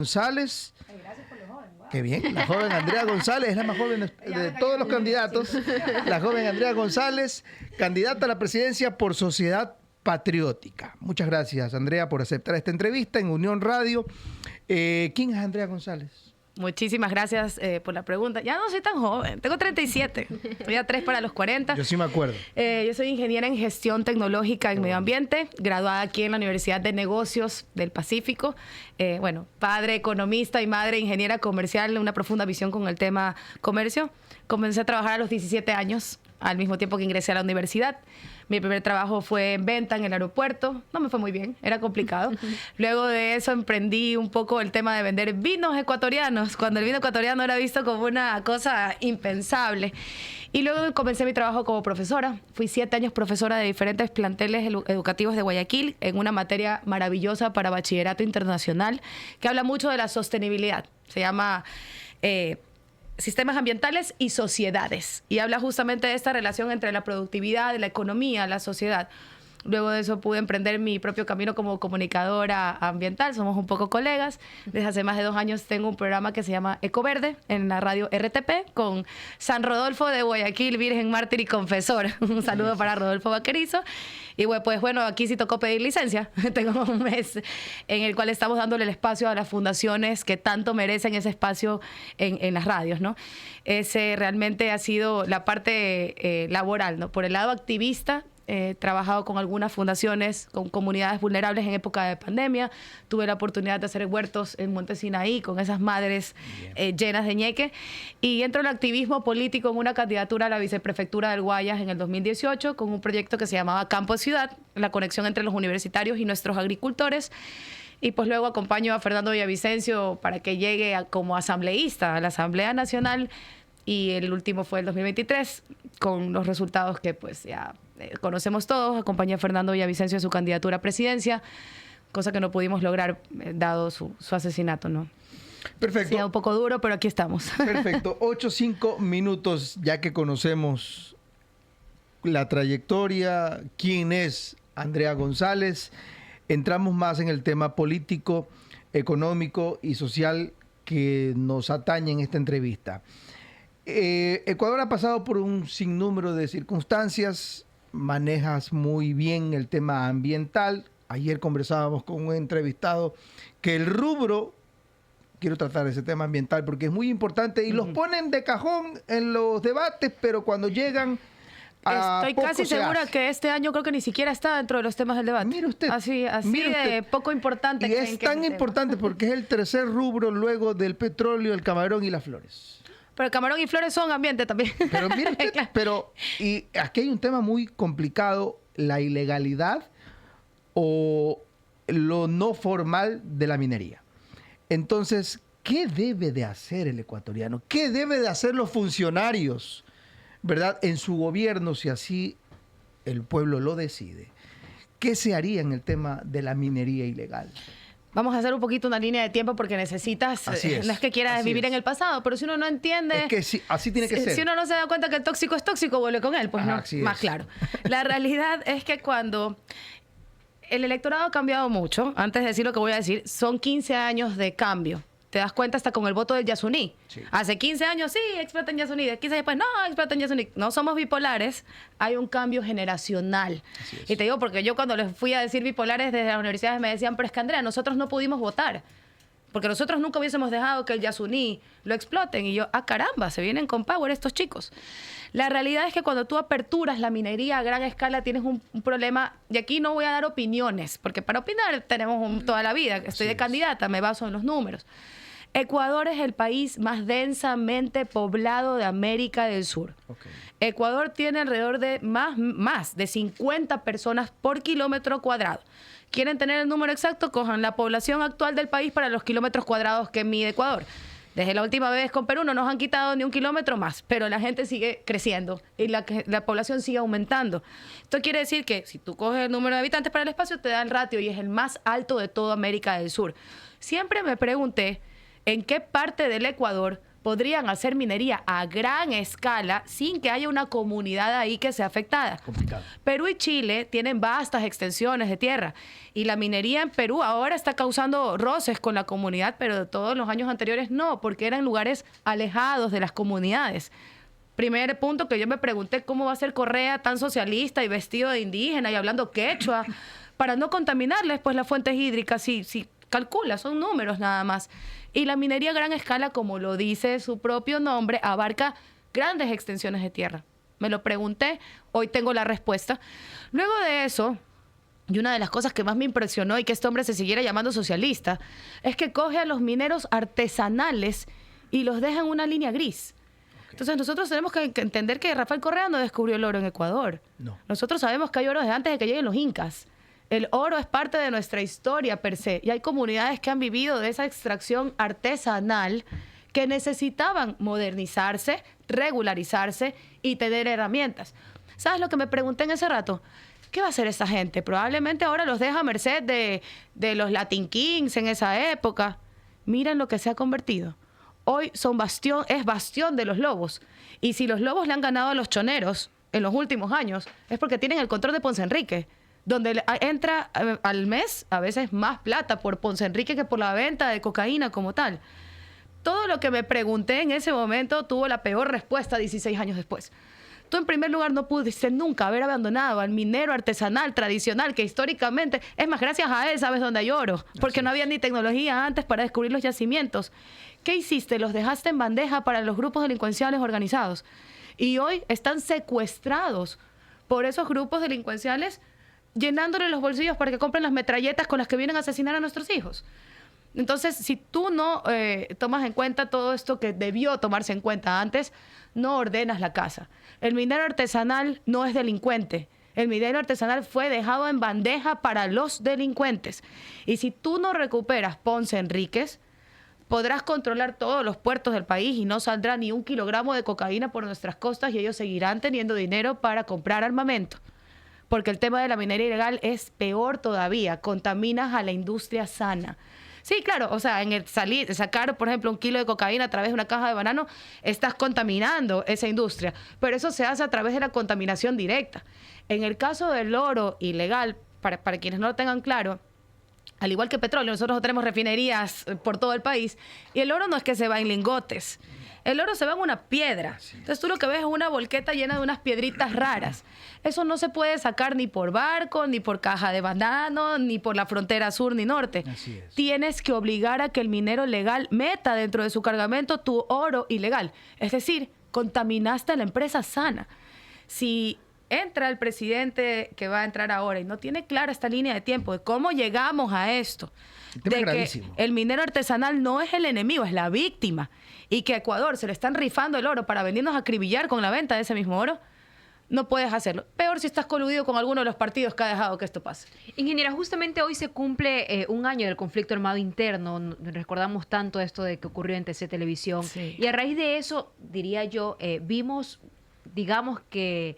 González. Ay, gracias por lo joven. Wow. Qué bien, la joven Andrea González es la más joven de todos los candidatos. La joven Andrea González, candidata a la presidencia por Sociedad Patriótica. Muchas gracias, Andrea, por aceptar esta entrevista en Unión Radio. ¿Quién es Andrea González? Muchísimas gracias por la pregunta. Ya no soy tan joven, tengo 37, estoy a 3 para los 40. Yo sí me acuerdo. Yo soy ingeniera en gestión tecnológica en medio ambiente, graduada aquí en la Universidad de Negocios del Pacífico. Padre economista y madre ingeniera comercial, una profunda visión con el tema comercio. Comencé a trabajar a los 17 años, al mismo tiempo que ingresé a la universidad. Mi primer trabajo fue en venta en el aeropuerto. No me fue muy bien, era complicado. Luego de eso emprendí un poco el tema de vender vinos ecuatorianos, cuando el vino ecuatoriano era visto como una cosa impensable. Y luego comencé mi trabajo como profesora. Fui 7 años profesora de diferentes planteles educativos de Guayaquil en una materia maravillosa para bachillerato internacional que habla mucho de la sostenibilidad. Se llama Sistemas Ambientales y Sociedades. Y habla justamente de esta relación entre la productividad, la economía, la sociedad. Luego de eso pude emprender mi propio camino como comunicadora ambiental. Somos un poco colegas. Desde hace más de 2 años tengo un programa que se llama Ecoverde en la radio RTP con San Rodolfo de Guayaquil, Virgen, Mártir y Confesor. Un saludo para Rodolfo Vaquerizo. Y bueno, aquí sí tocó pedir licencia. Tengo un mes en el cual estamos dándole el espacio a las fundaciones que tanto merecen ese espacio en las radios, ¿no? Ese realmente ha sido la parte laboral, ¿no? Por el lado activista, he trabajado con algunas fundaciones, con comunidades vulnerables en época de pandemia. Tuve la oportunidad de hacer huertos en Monte Sinaí con esas madres llenas de ñeque. Y entro en el activismo político en una candidatura a la viceprefectura del Guayas en el 2018 con un proyecto que se llamaba Campo Ciudad, la conexión entre los universitarios y nuestros agricultores. Y pues luego acompaño a Fernando Villavicencio para que llegue como asambleísta a la Asamblea Nacional. Y el último fue el 2023, con los resultados que pues ya conocemos todos. Acompañé a Fernando Villavicencio en su candidatura a presidencia, cosa que no pudimos lograr dado su asesinato, ¿no? Perfecto. Sí, un poco duro, pero aquí estamos. Perfecto. 8-5 minutos, ya que conocemos la trayectoria, quién es Andrea González. Entramos más en el tema político, económico y social que nos atañe en esta entrevista. Ecuador ha pasado por un sinnúmero de circunstancias, manejas muy bien el tema ambiental. Ayer conversábamos con un entrevistado que el rubro, quiero tratar ese tema ambiental porque es muy importante y los ponen de cajón en los debates, pero cuando llegan a Estoy casi segura que este año creo que ni siquiera está dentro de los temas del debate. Mire usted. Así mire de usted. poco importante. Y es tan importante porque es el tercer rubro luego del petróleo, el camarón y las flores. Pero el camarón y flores son ambiente también. Pero mire usted, y aquí hay un tema muy complicado, la ilegalidad o lo no formal de la minería. Entonces, ¿qué debe de hacer el ecuatoriano? ¿Qué debe de hacer los funcionarios, verdad, en su gobierno si así el pueblo lo decide? ¿Qué se haría en el tema de la minería ilegal? Vamos a hacer un poquito una línea de tiempo porque necesitas, no es que quieras vivir en el pasado, pero si uno no entiende... Es que sí, así tiene que ser. Si uno no se da cuenta que el tóxico es tóxico, vuelve con él, pues no, más claro. La realidad es que cuando el electorado ha cambiado mucho, antes de decir lo que voy a decir, son 15 años de cambio. Te das cuenta hasta con el voto del Yasuní. Sí. Hace 15 años, sí, explotan Yasuní. De 15 años después, no, explotan Yasuní. No somos bipolares. Hay un cambio generacional. Y te digo porque yo cuando les fui a decir bipolares desde las universidades me decían, pero es que Andrea, nosotros no pudimos votar. Porque nosotros nunca hubiésemos dejado que el Yasuní lo exploten. Y yo, caramba, se vienen con power estos chicos. La realidad es que cuando tú aperturas la minería a gran escala tienes un problema. Y aquí no voy a dar opiniones, porque para opinar tenemos toda la vida. Estoy de candidata, me baso en los números. Ecuador es el país más densamente poblado de América del Sur. Ecuador tiene alrededor de más de 50 personas por kilómetro cuadrado. ¿Quieren tener el número exacto? Cojan la población actual del país para los kilómetros cuadrados que mide Ecuador. Desde la última vez con Perú no nos han quitado ni un kilómetro más, pero la gente sigue creciendo y la población sigue aumentando. Esto quiere decir que si tú coges el número de habitantes para el espacio, te da el ratio y es el más alto de toda América del Sur. Siempre me pregunté en qué parte del Ecuador podrían hacer minería a gran escala sin que haya una comunidad ahí que sea afectada. Complicado. Perú y Chile tienen vastas extensiones de tierra y la minería en Perú ahora está causando roces con la comunidad, pero todos los años anteriores no, porque eran lugares alejados de las comunidades. Primer punto que yo me pregunté, ¿cómo va a ser Correa tan socialista y vestido de indígena y hablando quechua para no contaminarles pues las fuentes hídricas? Si calcula, son números nada más. Y la minería a gran escala, como lo dice su propio nombre, abarca grandes extensiones de tierra. Me lo pregunté, hoy tengo la respuesta. Luego de eso, y una de las cosas que más me impresionó y que este hombre se siguiera llamando socialista, es que coge a los mineros artesanales y los deja en una línea gris. Entonces nosotros tenemos que entender que Rafael Correa no descubrió el oro en Ecuador. No. Nosotros sabemos que hay oro desde antes de que lleguen los incas. El oro es parte de nuestra historia per se y hay comunidades que han vivido de esa extracción artesanal que necesitaban modernizarse, regularizarse y tener herramientas. ¿Sabes lo que me pregunté en ese rato? ¿Qué va a hacer esa gente? Probablemente ahora los deja a merced de los Latin Kings en esa época. Miren lo que se ha convertido. Hoy es bastión de los lobos. Y si los lobos le han ganado a los choneros en los últimos años, es porque tienen el control de Ponce Enrique, donde entra al mes a veces más plata por Ponce Enrique que por la venta de cocaína como tal. Todo lo que me pregunté en ese momento tuvo la peor respuesta 16 años después. Tú, en primer lugar, no pudiste nunca haber abandonado al minero artesanal tradicional, que históricamente, es más, gracias a él sabes dónde hay oro, porque no había ni tecnología antes para descubrir los yacimientos. ¿Qué hiciste? Los dejaste en bandeja para los grupos delincuenciales organizados. Y hoy están secuestrados por esos grupos delincuenciales, llenándole los bolsillos para que compren las metralletas con las que vienen a asesinar a nuestros hijos. Entonces, si tú no tomas en cuenta todo esto que debió tomarse en cuenta antes, no ordenas la casa. El minero artesanal no es delincuente. El minero artesanal fue dejado en bandeja para los delincuentes. Y si tú no recuperas Ponce Enríquez, podrás controlar todos los puertos del país y no saldrá ni 1 kilogramo de cocaína por nuestras costas y ellos seguirán teniendo dinero para comprar armamento. Porque el tema de la minería ilegal es peor todavía. Contaminas a la industria sana. Sí, claro, o sea, en el sacar, por ejemplo, 1 kilo de cocaína a través de una caja de banano, estás contaminando esa industria. Pero eso se hace a través de la contaminación directa. En el caso del oro ilegal, para quienes no lo tengan claro, al igual que petróleo, nosotros no tenemos refinerías por todo el país, y el oro no es que se va en lingotes. El oro se va en una piedra. Entonces tú lo que ves es una volqueta llena de unas piedritas raras. Eso no se puede sacar ni por barco, ni por caja de banano, ni por la frontera sur ni norte. Así es. Tienes que obligar a que el minero legal meta dentro de su cargamento tu oro ilegal. Es decir, contaminaste a la empresa sana. Si entra el presidente que va a entrar ahora y no tiene clara esta línea de tiempo de cómo llegamos a esto, de que el minero artesanal no es el enemigo, es la víctima, y que a Ecuador se le están rifando el oro para venirnos a acribillar con la venta de ese mismo oro, no puedes hacerlo. Peor si estás coludido con alguno de los partidos que ha dejado que esto pase. Ingeniera, justamente hoy se cumple 1 año del conflicto armado interno. Recordamos tanto esto de que ocurrió en TC Televisión. Sí. Y a raíz de eso, diría yo, vimos, digamos que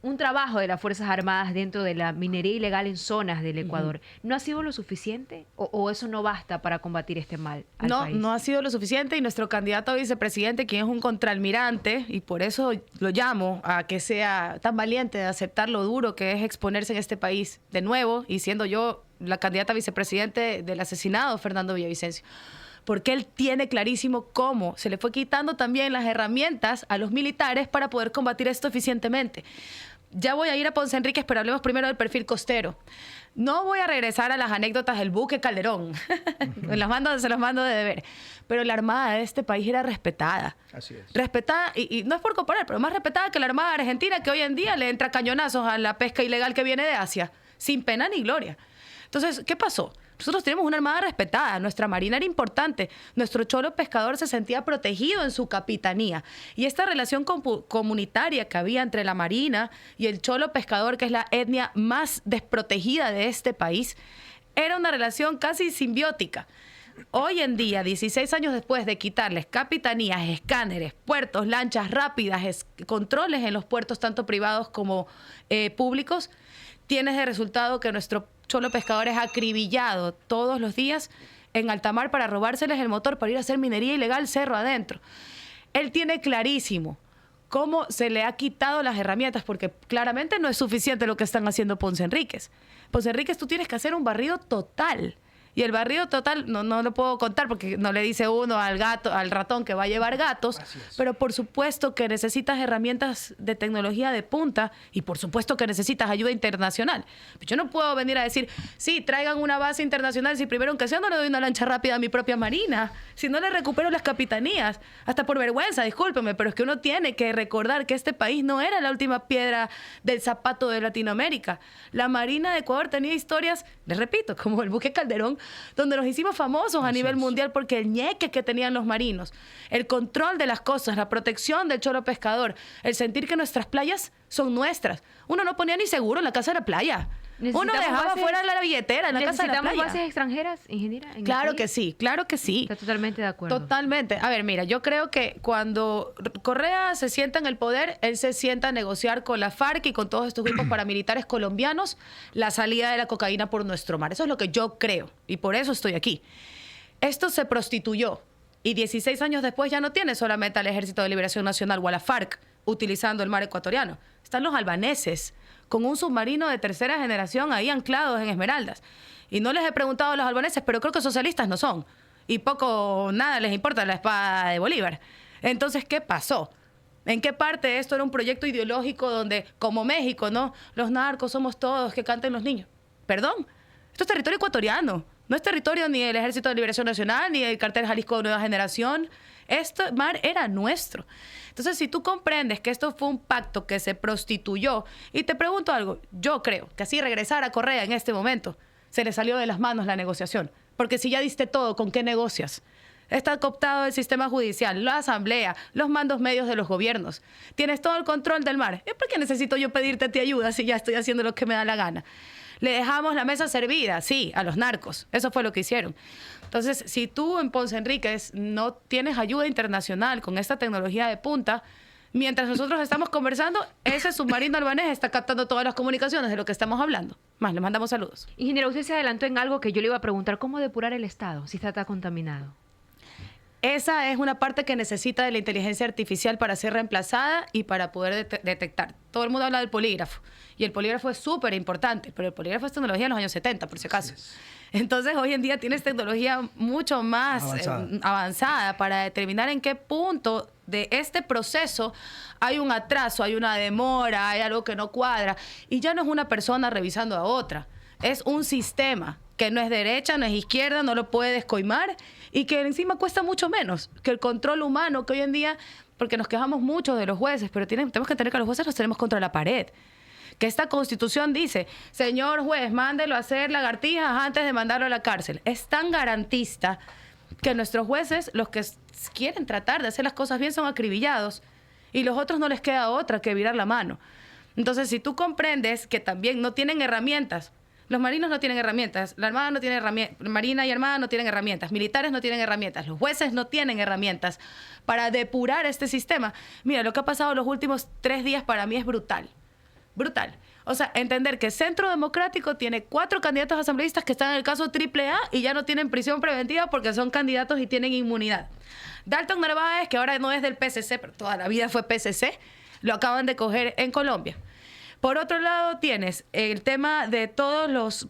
un trabajo de las Fuerzas Armadas dentro de la minería ilegal en zonas del Ecuador. ¿No ha sido lo suficiente o eso no basta para combatir este mal al país? No ha sido lo suficiente, y nuestro candidato a vicepresidente, quien es un contraalmirante, y por eso lo llamo a que sea tan valiente de aceptar lo duro que es exponerse en este país de nuevo, y siendo yo la candidata a vicepresidente del asesinado Fernando Villavicencio. Porque él tiene clarísimo cómo se le fue quitando también las herramientas a los militares para poder combatir esto eficientemente. Ya voy a ir a Ponce Enríquez, pero hablemos primero del perfil costero. No voy a regresar a las anécdotas del buque Calderón. Se los mando de deber. Pero la armada de este país era respetada. Así es. Respetada, y no es por comparar, pero más respetada que la armada argentina, que hoy en día le entra cañonazos a la pesca ilegal que viene de Asia, sin pena ni gloria. Entonces, ¿qué pasó? Nosotros tenemos una armada respetada, nuestra marina era importante, nuestro cholo pescador se sentía protegido en su capitanía. Y esta relación comunitaria que había entre la marina y el cholo pescador, que es la etnia más desprotegida de este país, era una relación casi simbiótica. Hoy en día, 16 años después de quitarles capitanías, escáneres, puertos, lanchas rápidas, controles en los puertos tanto privados como públicos, tienes de resultado que nuestro cholo pescador es acribillado todos los días en alta mar para robárseles el motor para ir a hacer minería ilegal cerro adentro. Él tiene clarísimo cómo se le ha quitado las herramientas, porque claramente no es suficiente lo que están haciendo Ponce Enríquez. Ponce Enríquez, tú tienes que hacer un barrido total. Y el barrido total no lo puedo contar porque no le dice uno al ratón que va a llevar gatos, pero por supuesto que necesitas herramientas de tecnología de punta y por supuesto que necesitas ayuda internacional. Yo no puedo venir a decir, sí, traigan una base internacional si primero aunque sea no le doy una lancha rápida a mi propia marina, si no le recupero las capitanías, hasta por vergüenza, discúlpeme, pero es que uno tiene que recordar que este país no era la última piedra del zapato de Latinoamérica. La Marina de Ecuador tenía historias, les repito, como el buque Calderón, donde nos hicimos famosos a nivel mundial porque el ñeque que tenían los marinos, el control de las costas, la protección del cholo pescador, el sentir que nuestras playas son nuestras. Uno no ponía ni seguro en la casa de la playa. Uno dejaba fuera la billetera en la casa de la playa. ¿Necesitamos bases extranjeras, ingeniera? Claro que sí, claro que sí. Está totalmente de acuerdo. Totalmente. A ver, mira, yo creo que cuando Correa se sienta en el poder, él se sienta a negociar con la FARC y con todos estos grupos paramilitares colombianos la salida de la cocaína por nuestro mar. Eso es lo que yo creo y por eso estoy aquí. Esto se prostituyó y 16 años después ya no tiene solamente al Ejército de Liberación Nacional o a la FARC utilizando el mar ecuatoriano. Están los albaneses con un submarino de tercera generación ahí anclados en Esmeraldas. Y no les he preguntado a los albaneses, pero creo que socialistas no son. Y poco, nada les importa la espada de Bolívar. Entonces, ¿qué pasó? ¿En qué parte esto era un proyecto ideológico donde, como México, ¿no? Los narcos somos todos, que canten los niños? Perdón, esto es territorio ecuatoriano. No es territorio ni del Ejército de Liberación Nacional, ni del Cartel Jalisco de Nueva Generación. Este mar era nuestro. Entonces, si tú comprendes que esto fue un pacto que se prostituyó, y te pregunto algo, yo creo que así regresar a Correa en este momento, se le salió de las manos la negociación. Porque si ya diste todo, ¿con qué negocias? Está cooptado el sistema judicial, la asamblea, los mandos medios de los gobiernos. Tienes todo el control del mar. ¿Y por qué necesito yo pedirte a ti ayuda si ya estoy haciendo lo que me da la gana? Le dejamos la mesa servida, sí, a los narcos. Eso fue lo que hicieron. Entonces, si tú en Ponce Enríquez no tienes ayuda internacional con esta tecnología de punta, mientras nosotros estamos conversando, ese submarino albanés está captando todas las comunicaciones de lo que estamos hablando. Más, le mandamos saludos. Ingeniero, usted se adelantó en algo que yo le iba a preguntar. ¿Cómo depurar el Estado si está contaminado? Esa es una parte que necesita de la inteligencia artificial para ser reemplazada y para poder detectar. Todo el mundo habla del polígrafo. Y el polígrafo es súper importante, pero el polígrafo es tecnología de los años 70, por si acaso. Entonces, hoy en día tienes tecnología mucho más avanzada para determinar en qué punto de este proceso hay un atraso, hay una demora, hay algo que no cuadra. Y ya no es una persona revisando a otra. Es un sistema que no es derecha, no es izquierda, no lo puedes coimar y que encima cuesta mucho menos que el control humano que hoy en día, porque nos quejamos mucho de los jueces, pero tenemos que entender que los jueces los tenemos contra la pared. Que esta Constitución dice, señor juez, mándelo a hacer lagartijas antes de mandarlo a la cárcel. Es tan garantista que nuestros jueces, los que quieren tratar de hacer las cosas bien, son acribillados y los otros no les queda otra que virar la mano. Entonces, si tú comprendes que también no tienen herramientas, los marinos no tienen herramientas, la Armada no tiene herramientas, Marina y Armada no tienen herramientas, militares no tienen herramientas, los jueces no tienen herramientas para depurar este sistema. Mira, lo que ha pasado los últimos 3 días para mí es brutal. Brutal. O sea, entender que Centro Democrático tiene 4 candidatos asambleístas que están en el caso AAA y ya no tienen prisión preventiva porque son candidatos y tienen inmunidad. Dalton Narváez, que ahora no es del PSC, pero toda la vida fue PSC, lo acaban de coger en Colombia. Por otro lado, tienes el tema de todos los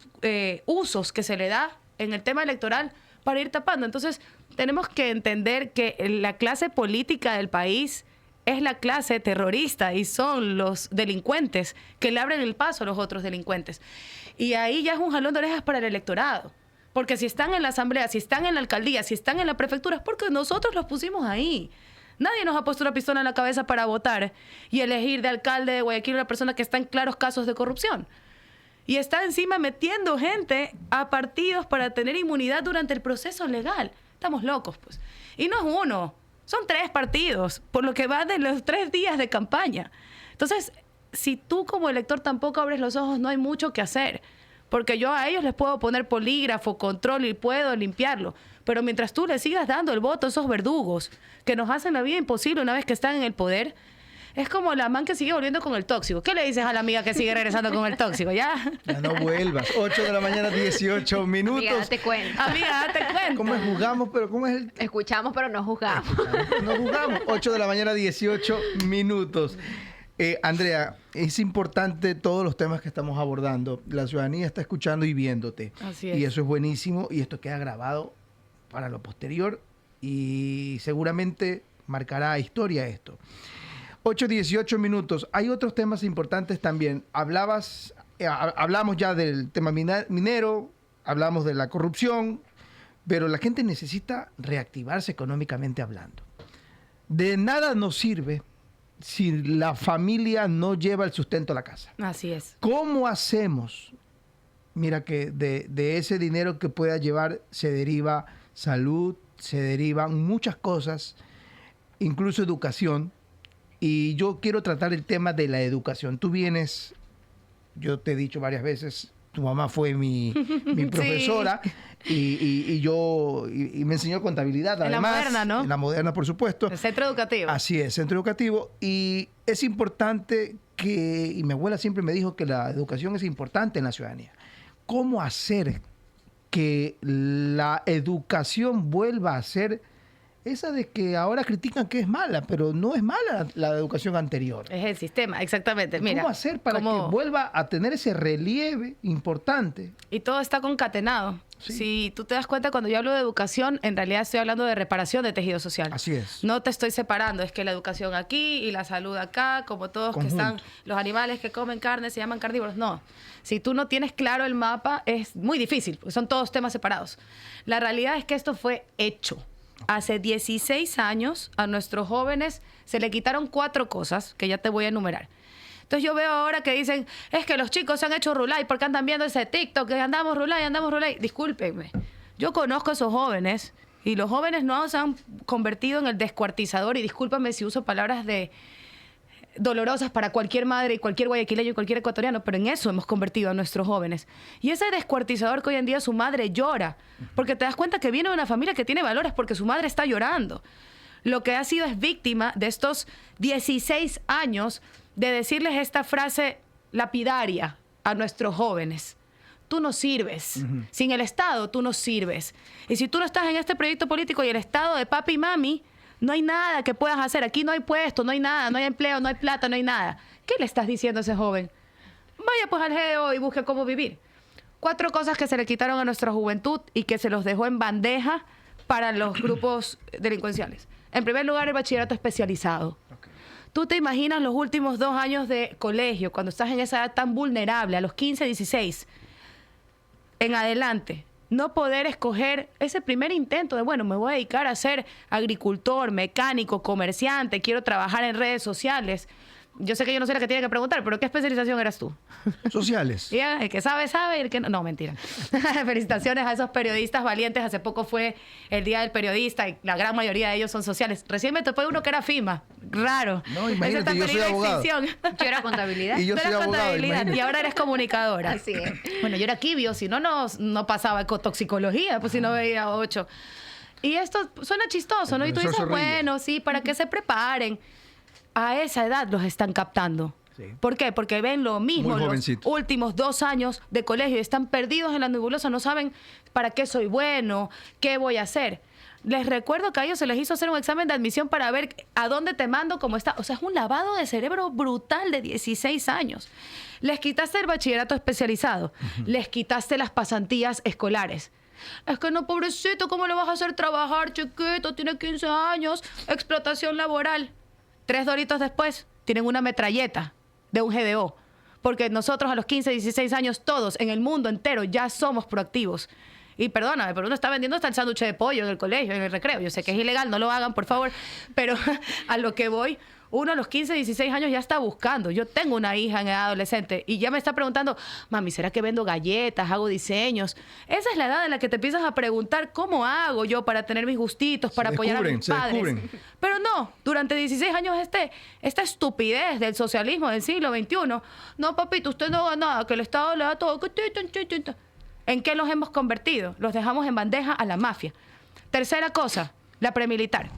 usos que se le da en el tema electoral para ir tapando. Entonces, tenemos que entender que la clase política del país es la clase terrorista y son los delincuentes que le abren el paso a los otros delincuentes. Y ahí ya es un jalón de orejas para el electorado. Porque si están en la asamblea, si están en la alcaldía, si están en la prefectura, es porque nosotros los pusimos ahí. Nadie nos ha puesto una pistola en la cabeza para votar y elegir de alcalde de Guayaquil una persona que está en claros casos de corrupción. Y está encima metiendo gente a partidos para tener inmunidad durante el proceso legal. Estamos locos, pues. Y no es uno, son 3 partidos, por lo que va de los 3 días de campaña. Entonces, si tú como elector tampoco abres los ojos, no hay mucho que hacer. Porque yo a ellos les puedo poner polígrafo, control y puedo limpiarlo. Pero mientras tú le sigas dando el voto a esos verdugos que nos hacen la vida imposible una vez que están en el poder, Es como la man que sigue volviendo con el tóxico. ¿Qué le dices a la amiga que sigue regresando con el tóxico? ¿Ya? Ya no vuelvas. 8 de la mañana, 18 minutos. Amiga, date cuenta. Amiga, date cuenta. ¿Cómo es juzgamos? Pero ¿cómo es el...? Escuchamos, pero no juzgamos. No juzgamos. 8 de la mañana, 18 minutos. Andrea, es importante todos los temas que estamos abordando. La ciudadanía está escuchando y viéndote. Así es. Y eso es buenísimo. Y esto queda grabado para lo posterior. Y seguramente marcará historia esto. 8:18 minutos. Hay otros temas importantes también. Hablamos ya del tema minero, hablamos de la corrupción, pero la gente necesita reactivarse económicamente hablando. De nada nos sirve si la familia no lleva el sustento a la casa. Así es. ¿Cómo hacemos? Mira que de ese dinero que pueda llevar se deriva salud, se derivan muchas cosas, incluso educación. Y yo quiero tratar el tema de la educación. Tú vienes, yo te he dicho varias veces, tu mamá fue mi profesora y me enseñó contabilidad. En además, la moderna, ¿no? En la moderna, por supuesto. El centro educativo. Así es, centro educativo. Y es importante y mi abuela siempre me dijo que la educación es importante en la ciudadanía. ¿Cómo hacer que la educación vuelva a ser esa de que ahora critican que es mala, pero no es mala la educación anterior? Es el sistema, exactamente. Mira, ¿Cómo hacer para que vuelva a tener ese relieve importante? Y todo está concatenado. Sí. Si tú te das cuenta, cuando yo hablo de educación, en realidad estoy hablando de reparación de tejido social. Así es. No te estoy separando, es que la educación aquí y la salud acá, como todos Conjunto. que están, los animales que comen carne se llaman carnívoros. No, si tú no tienes claro el mapa, es muy difícil, porque son todos temas separados. La realidad es que esto fue hecho. Hace 16 años a nuestros jóvenes se le quitaron 4 cosas que ya te voy a enumerar. Entonces yo veo ahora que dicen, es que los chicos se han hecho rulay porque andan viendo ese TikTok, que andamos rulay. Discúlpenme, yo conozco a esos jóvenes y los jóvenes no se han convertido en el descuartizador, y discúlpame si uso palabras dolorosas para cualquier madre y cualquier guayaquileño y cualquier ecuatoriano, pero en eso hemos convertido a nuestros jóvenes. Y ese descuartizador que hoy en día su madre llora, porque te das cuenta que viene de una familia que tiene valores porque su madre está llorando. Lo que ha sido es víctima de estos 16 años de decirles esta frase lapidaria a nuestros jóvenes. Tú no sirves. Sin el Estado, tú no sirves. Y si tú no estás en este proyecto político y el Estado de papi y mami, no hay nada que puedas hacer. Aquí no hay puesto, no hay nada, no hay empleo, no hay plata, no hay nada. ¿Qué le estás diciendo a ese joven? Vaya pues al GDO y busque cómo vivir. 4 cosas que se le quitaron a nuestra juventud y que se los dejó en bandeja para los grupos delincuenciales. En primer lugar, el bachillerato especializado. Okay. Tú te imaginas los últimos 2 años de colegio, cuando estás en esa edad tan vulnerable, a los 15, 16, en adelante, no poder escoger ese primer intento de, bueno, me voy a dedicar a ser agricultor, mecánico, comerciante, quiero trabajar en redes sociales. Yo sé que yo no sé la que tiene que preguntar, pero ¿qué especialización eras tú? Sociales. Ya, el que sabe, y el que no. No, mentira. Felicitaciones a esos periodistas valientes. Hace poco fue el Día del Periodista y la gran mayoría de ellos son sociales. Recién me topé uno que era FIMA. Raro. No, imagínate, yo soy abogado. Yo era contabilidad. Y yo Tú soy eras abogado, contabilidad imagínate. y ahora eres comunicadora. Así es. Bueno, yo era quibio, si no, no pasaba toxicología, pues si no veía 8. Y esto suena chistoso, ¿no? Y tú profesor dices, Zorrilla. bueno, sí, para que se preparen. A esa edad los están captando. Sí. ¿Por qué? Porque ven lo mismo Muy los jovencitos. últimos 2 años de colegio y están perdidos en la nebulosa, no saben para qué soy bueno, qué voy a hacer. Les recuerdo que a ellos se les hizo hacer un examen de admisión para ver a dónde te mando, cómo está. O sea, es un lavado de cerebro brutal de 16 años. Les quitaste el bachillerato especializado, les quitaste las pasantías escolares. Es que no, pobrecito, ¿cómo le vas a hacer trabajar, chiquito? Tiene 15 años, explotación laboral. 3 doritos después, tienen una metralleta de un GDO. Porque nosotros a los 15, 16 años, todos en el mundo entero ya somos proactivos. Y perdóname, pero uno está vendiendo hasta el sándwich de pollo en el colegio, en el recreo. Yo sé que es ilegal, no lo hagan, por favor. Pero a lo que voy, uno a los 15, 16 años ya está buscando. Yo tengo una hija en edad adolescente y ya me está preguntando, mami, ¿será que vendo galletas, hago diseños? Esa es la edad en la que te empiezas a preguntar, ¿cómo hago yo para tener mis gustitos, para apoyar a mis padres? descubren. Pero no, durante 16 años esta estupidez del socialismo del siglo XXI. No, papito, usted no haga nada, que el Estado le da todo. ¿En qué los hemos convertido? Los dejamos en bandeja a la mafia. Tercera cosa, la premilitar.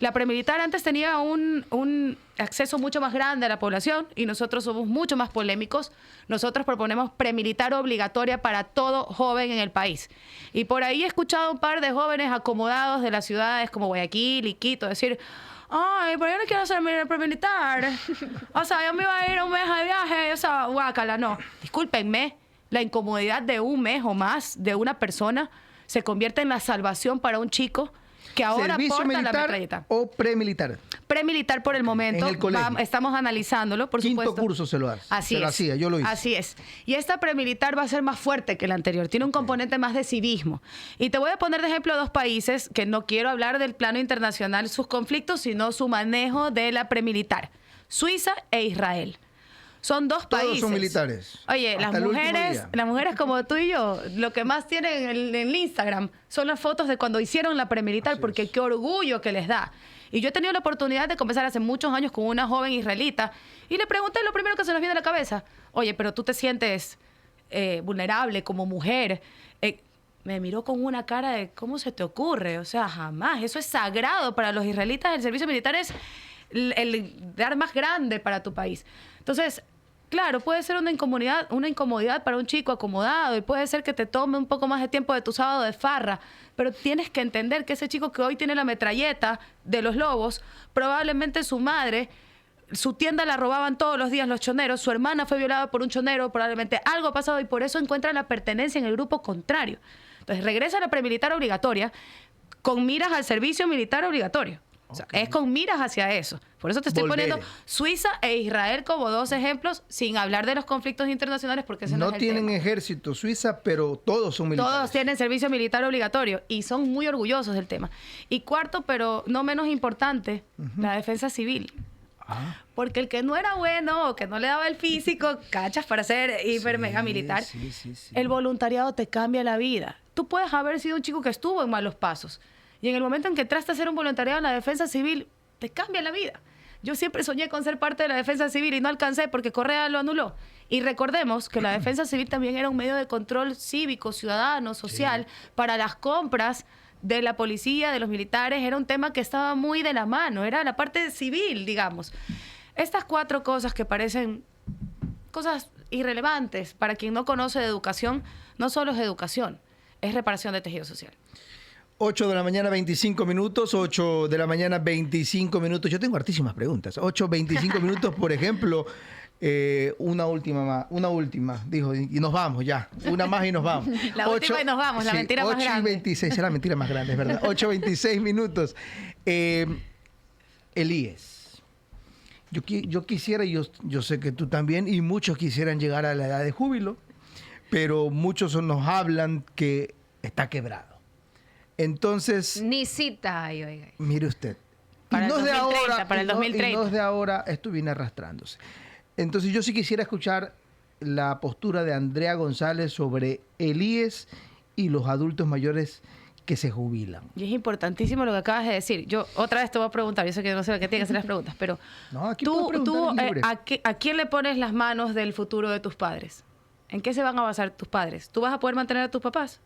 La premilitar antes tenía un acceso mucho más grande a la población y nosotros somos mucho más polémicos. Nosotros proponemos premilitar obligatoria para todo joven en el país. Y por ahí he escuchado un par de jóvenes acomodados de las ciudades como Guayaquil y Quito decir: ay, pero yo no quiero hacer premilitar. O sea, yo me iba a ir un mes de viaje, o sea, guácala, no. Discúlpenme, la incomodidad de un mes o más de una persona se convierte en la salvación para un chico que ahora ¿Servicio porta la militar metralleta. o premilitar? Premilitar por el momento. En el colegio. Estamos analizándolo, por Quinto supuesto. curso se lo hace. Así se lo es. hacía, yo lo hice. Así es. Y esta premilitar va a ser más fuerte que la anterior. Tiene un componente más de civismo. Y te voy a poner de ejemplo dos países que no quiero hablar del plano internacional, sus conflictos, sino su manejo de la premilitar. Suiza e Israel. Son dos Todos países. son militares. Oye, Hasta el último día. las mujeres como tú y yo, lo que más tienen en el Instagram son las fotos de cuando hicieron la premilitar, Así porque es. qué orgullo que les da. Y yo he tenido la oportunidad de conversar hace muchos años con una joven israelita y le pregunté lo primero que se nos viene a la cabeza: oye, pero tú te sientes vulnerable como mujer. Me miró con una cara de ¿cómo se te ocurre? O sea, jamás. Eso es sagrado para los israelitas. El servicio militar es el dar más grande para tu país. Entonces, claro, puede ser una incomodidad para un chico acomodado y puede ser que te tome un poco más de tiempo de tu sábado de farra, pero tienes que entender que ese chico que hoy tiene la metralleta de los lobos, probablemente su madre, su tienda la robaban todos los días los choneros, su hermana fue violada por un chonero, probablemente algo ha pasado y por eso encuentra la pertenencia en el grupo contrario. Entonces regresa a la premilitar obligatoria con miras al servicio militar obligatorio. O sea, es con miras hacia eso. Por eso te estoy Volver. poniendo Suiza e Israel como dos ejemplos, sin hablar de los conflictos internacionales, porque ese no No es el tienen tema. ejército Suiza, pero todos son militares. Todos tienen servicio militar obligatorio y son muy orgullosos del tema. Y cuarto, pero no menos importante, la defensa civil. Ah, Porque el que no era bueno o que no le daba el físico, cachas, para ser hiper mega militar, sí. el voluntariado te cambia la vida. Tú puedes haber sido un chico que estuvo en malos pasos y en el momento en que entraste a hacer un voluntariado en la defensa civil, te cambia la vida. Yo siempre soñé con ser parte de la defensa civil y no alcancé porque Correa lo anuló. Y recordemos que la defensa civil también era un medio de control cívico, ciudadano, social, para las compras de la policía, de los militares. Era un tema que estaba muy de la mano, era la parte civil, digamos. Estas cuatro cosas que parecen cosas irrelevantes para quien no conoce de educación, no solo es educación, es reparación de tejido social. 8 de la mañana, 25 minutos. 8 de la mañana, 25 minutos. Yo tengo hartísimas preguntas. 8, 25 minutos, por ejemplo. Una última, dijo, y nos vamos ya. Una más y nos vamos. La última y nos vamos, la mentira más 8 y grande. 26, es la mentira más grande, es verdad. 8, 26 minutos. Elías, yo quisiera, y yo sé que tú también, y muchos quisieran llegar a la edad de júbilo, pero muchos nos hablan que está quebrado. Entonces, Ni cita hay, oiga. mire usted. Para Y el no es de 2030, ahora, para el y no- 2030. Y no es de ahora, esto viene arrastrándose. Entonces yo sí quisiera escuchar la postura de Andrea González sobre Elías y los adultos mayores que se jubilan. Y es importantísimo lo que acabas de decir. Yo otra vez te voy a preguntar, yo sé que no sé lo que tiene que hacer las preguntas, pero No, aquí puedo preguntar libre. ¿a quién le pones las manos del futuro de tus padres? ¿En qué se van a basar tus padres? ¿Tú vas a poder mantener a tus papás?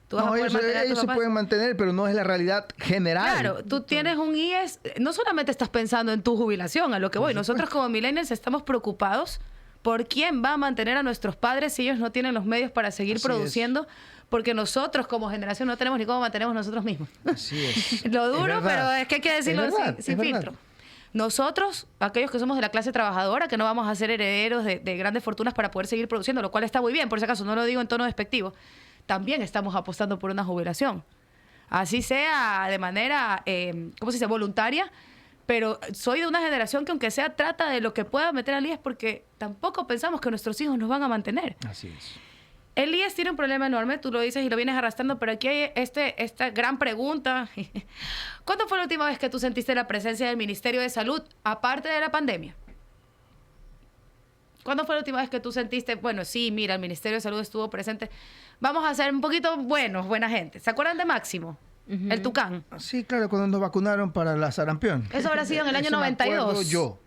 ¿Tú vas a No, poder ellos, mantener a tus ellos se papás? pueden mantener, pero no es la realidad general. Claro, tú tienes un IES, no solamente estás pensando en tu jubilación, a lo que voy. Nosotros como millennials estamos preocupados por quién va a mantener a nuestros padres si ellos no tienen los medios para seguir Así produciendo, porque nosotros como generación no tenemos ni cómo mantenemos nosotros mismos. Así es. Lo duro, Es verdad. pero es que hay que decirlo Es verdad, sin es verdad. filtro. Nosotros, aquellos que somos de la clase trabajadora, que no vamos a ser herederos de grandes fortunas para poder seguir produciendo, lo cual está muy bien, por si acaso, no lo digo en tono despectivo, también estamos apostando por una jubilación. Así sea de manera, ¿cómo se dice?, voluntaria, pero soy de una generación que aunque sea trata de lo que pueda meter al IES porque tampoco pensamos que nuestros hijos nos van a mantener. Así es. El IES tiene un problema enorme, tú lo dices y lo vienes arrastrando, pero aquí hay esta gran pregunta. ¿Cuándo fue la última vez que tú sentiste la presencia del Ministerio de Salud, aparte de la pandemia? ¿Cuándo fue la última vez que tú sentiste, bueno, sí, mira, el Ministerio de Salud estuvo presente? Vamos a ser un poquito buena gente. ¿Se acuerdan de Máximo? El Tucán. Sí, claro, cuando nos vacunaron para la sarampión. Eso habrá sido en el año Eso me 92. acuerdo yo.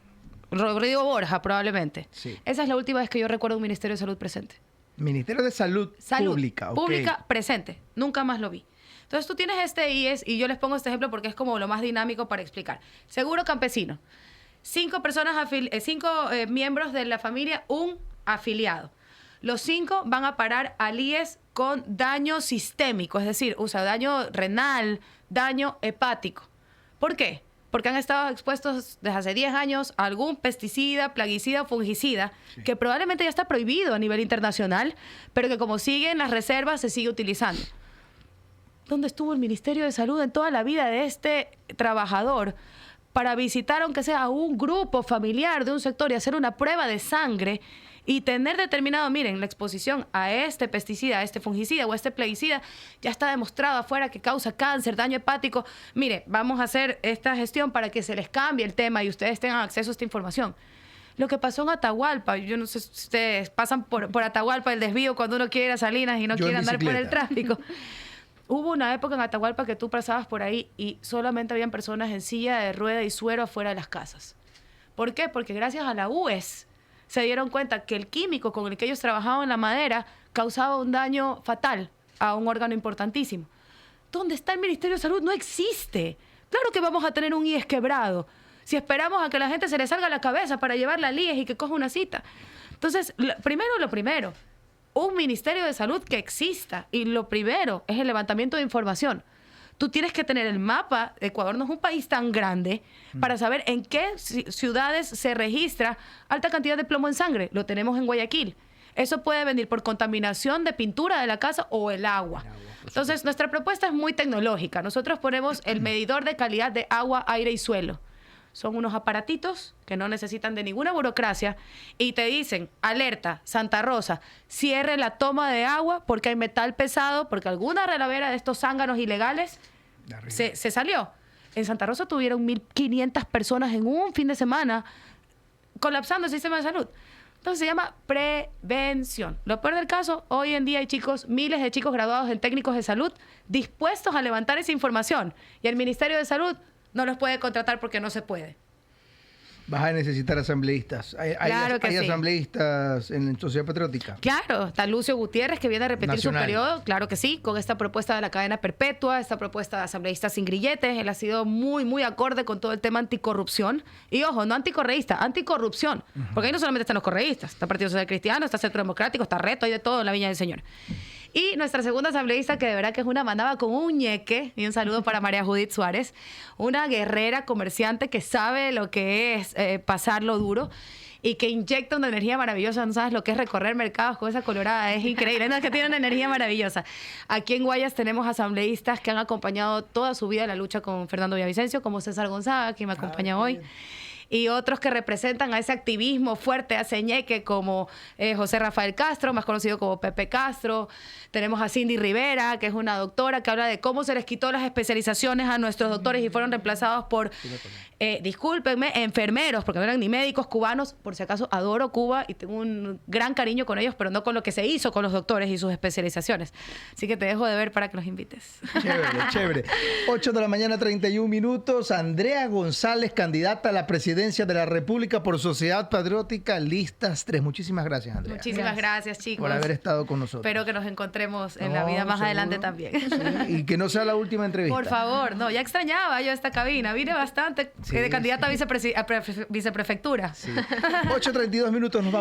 Rodrigo Borja, probablemente. Sí. Esa es la última vez que yo recuerdo un Ministerio de Salud presente. Ministerio de Salud, Salud Pública. ok. Pública presente. Nunca más lo vi. Entonces tú tienes este IES, y yo les pongo este ejemplo porque es como lo más dinámico para explicar. Seguro campesino. 5 miembros de la familia, un afiliado. Los 5 van a parar al IES con daño sistémico, es decir, daño renal, daño hepático. ¿Por qué? Porque han estado expuestos desde hace 10 años a algún pesticida, plaguicida o fungicida, que probablemente ya está prohibido a nivel internacional, pero que como siguen las reservas se sigue utilizando. ¿Dónde estuvo el Ministerio de Salud en toda la vida de este trabajador para visitar, aunque sea a un grupo familiar de un sector, y hacer una prueba de sangre y tener determinado, miren, la exposición a este pesticida, a este fungicida o a este plaguicida ya está demostrado afuera que causa cáncer, daño hepático? Mire, vamos a hacer esta gestión para que se les cambie el tema y ustedes tengan acceso a esta información. Lo que pasó en Atahualpa, yo no sé si ustedes pasan por Atahualpa, el desvío cuando uno quiere ir a Salinas y no quiere andar por el tráfico. Hubo una época en Atahualpa que tú pasabas por ahí y solamente habían personas en silla de rueda y suero afuera de las casas. ¿Por qué? Porque gracias a la UES se dieron cuenta que el químico con el que ellos trabajaban en la madera causaba un daño fatal a un órgano importantísimo. ¿Dónde está el Ministerio de Salud? No existe. Claro que vamos a tener un IES quebrado si esperamos a que la gente se le salga la cabeza para llevarla al IES y que coja una cita. Entonces, lo primero, un Ministerio de Salud que exista. Y lo primero es el levantamiento de información. Tú tienes que tener el mapa. Ecuador no es un país tan grande para saber en qué ciudades se registra alta cantidad de plomo en sangre. Lo tenemos en Guayaquil. Eso puede venir por contaminación de pintura de la casa o el agua. Entonces, nuestra propuesta es muy tecnológica. Nosotros ponemos el medidor de calidad de agua, aire y suelo. Son unos aparatitos que no necesitan de ninguna burocracia y te dicen, alerta, Santa Rosa, cierre la toma de agua porque hay metal pesado, porque alguna relavera de estos zánganos ilegales se salió. En Santa Rosa tuvieron 1.500 personas en un fin de semana colapsando el sistema de salud. Entonces se llama prevención. Lo peor del caso, hoy en día hay miles de chicos graduados en técnicos de salud dispuestos a levantar esa información y el Ministerio de Salud no los puede contratar porque no se puede. Vas a necesitar asambleístas. ¿Hay sí. asambleístas en Sociedad Patriótica? Claro, está Lucio Gutiérrez, que viene a repetir Nacional. su periodo. Claro que sí, con esta propuesta de la cadena perpetua, esta propuesta de asambleístas sin grilletes. Él ha sido muy, muy acorde con todo el tema anticorrupción. Y ojo, no anticorreísta, anticorrupción. Porque ahí no solamente están los correístas. Está Partido Social Cristiano, está Centro Democrático, está Reto, hay de todo en la Viña del Señor. Y nuestra segunda asambleísta, que de verdad que es una mandaba con un ñeque, y un saludo para María Judith Suárez, una guerrera comerciante que sabe lo que es pasarlo duro y que inyecta una energía maravillosa. No sabes lo que es recorrer mercados con esa colorada, es increíble. No, es que tiene una energía maravillosa. Aquí en Guayas tenemos asambleístas que han acompañado toda su vida la lucha con Fernando Villavicencio, como César Gonzaga, quien me acompaña hoy. Bien. Y otros que representan a ese activismo fuerte hace ñeque, como José Rafael Castro, más conocido como Pepe Castro. Tenemos a Cindy Rivera, que es una doctora que habla de cómo se les quitó las especializaciones a nuestros doctores y fueron reemplazados por, discúlpenme, enfermeros, porque no eran ni médicos cubanos. Por si acaso, adoro Cuba y tengo un gran cariño con ellos, pero no con lo que se hizo con los doctores y sus especializaciones. Así que te dejo de ver para que los invites. Chévere, chévere. 8 de la mañana, 31 minutos. Andrea González, candidata a la presidencia de la República por Sociedad Patriótica, listas 3. Muchísimas gracias, Andrea. Muchísimas gracias, chicos. Por haber estado con nosotros. Espero que nos encontremos en la vida más adelante también. Sí, y que no sea la última entrevista. Por favor, no, ya extrañaba yo esta cabina. Vine bastante de candidata a viceprefectura. Sí. 8:32 minutos, nos vamos.